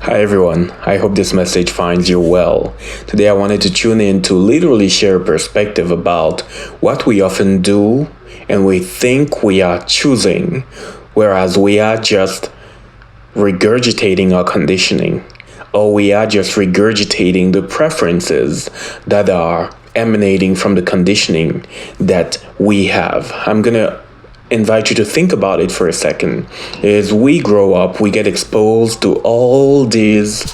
Hi everyone, I hope this message finds you well. Today I wanted to tune in to literally share a perspective about what we often do and we think we are choosing, whereas we are just regurgitating our conditioning, or we are just regurgitating the preferences that are emanating from the conditioning that we have. I'm going to invite you to think about it for a second. As we grow up, we get exposed to all these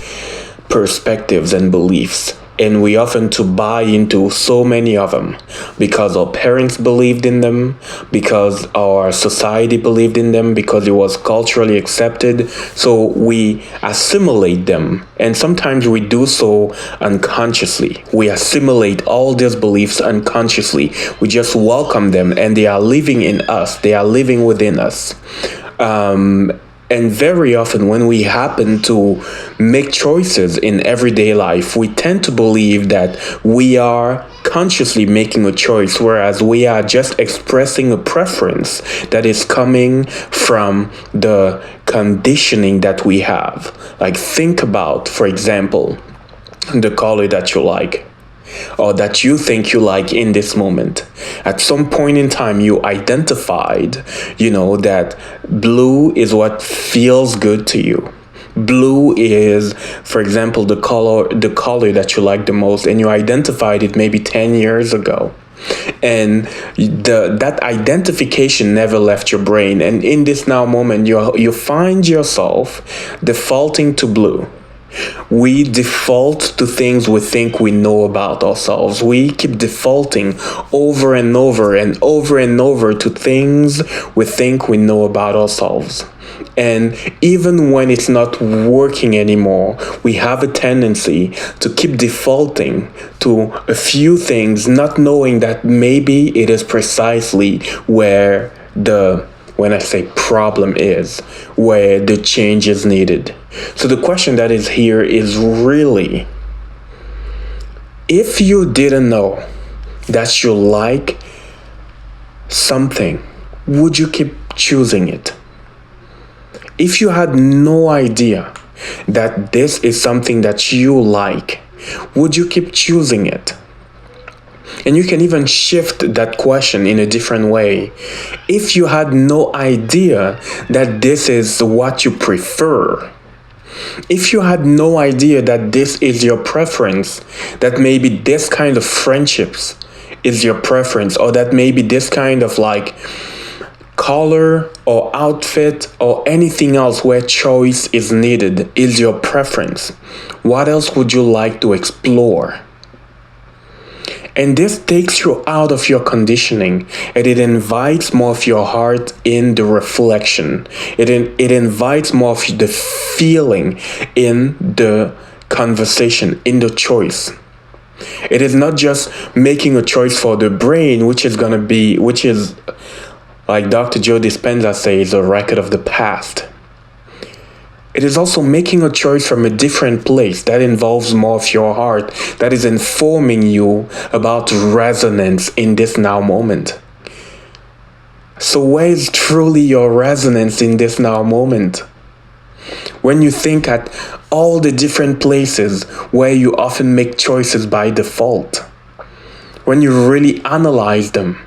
perspectives and beliefs, and we often to buy into so many of them because our parents believed in them, because our society believed in them, because it was culturally accepted. So we assimilate them, and sometimes we do so unconsciously. We assimilate all these beliefs unconsciously. We just welcome them, and they are living in us. They are living within us. And very often, when we happen to make choices in everyday life, we tend to believe that we are consciously making a choice, whereas we are just expressing a preference that is coming from the conditioning that we have. Like, think about, for example, the color that you like, or that you think you like in this moment. At some point in time, you identified, that blue is what feels good to you. Blue is, for example, the color that you like the most, and you identified it maybe 10 years ago. And that identification never left your brain. And in this now moment, you find yourself defaulting to blue. We default to things we think we know about ourselves. We keep defaulting over and over and over and over to things we think we know about ourselves. And even when it's not working anymore, we have a tendency to keep defaulting to a few things, not knowing that maybe it is precisely where when I say problem is, where the change is needed. So the question that is here is really, if you didn't know that you like something, would you keep choosing it? If you had no idea that this is something that you like, would you keep choosing it? And you can even shift that question in a different way. If you had no idea that this is what you prefer, if you had no idea that this is your preference, that maybe this kind of friendships is your preference, or that maybe this kind of color or outfit or anything else where choice is needed is your preference, what else would you like to explore? And this takes you out of your conditioning, and it invites more of your heart in the reflection. It invites more of the feeling in the conversation, in the choice. It is not just making a choice for the brain, which is like Dr. Joe Dispenza says, a record of the past. It is also making a choice from a different place that involves more of your heart, that is informing you about resonance in this now moment. So where is truly your resonance in this now moment? When you think at all the different places where you often make choices by default, when you really analyze them,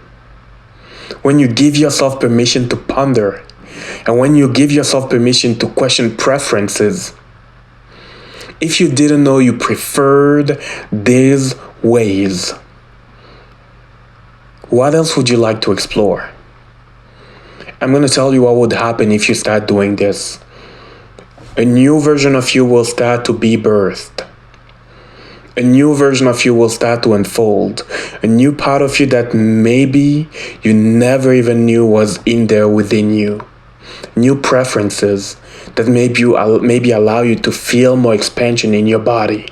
when you give yourself permission to ponder, and when you give yourself permission to question preferences, if you didn't know you preferred these ways, what else would you like to explore? I'm going to tell you what would happen if you start doing this. A new version of you will start to be birthed. A new version of you will start to unfold. A new part of you that maybe you never even knew was in there within you. New preferences that maybe allow you to feel more expansion in your body.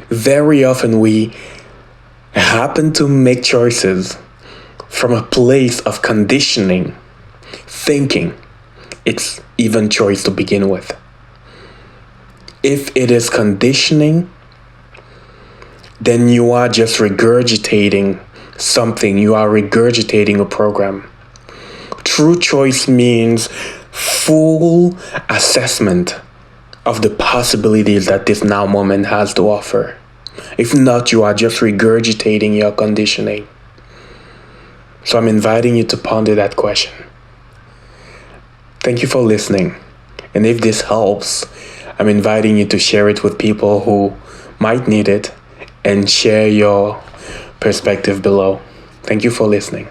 Very often we happen to make choices from a place of conditioning, thinking it's even choice to begin with. If it is conditioning, then you are just regurgitating something. You are regurgitating a program. True choice means full assessment of the possibilities that this now moment has to offer. If not, you are just regurgitating your conditioning. So I'm inviting you to ponder that question. Thank you for listening. And if this helps, I'm inviting you to share it with people who might need it and share your perspective below. Thank you for listening.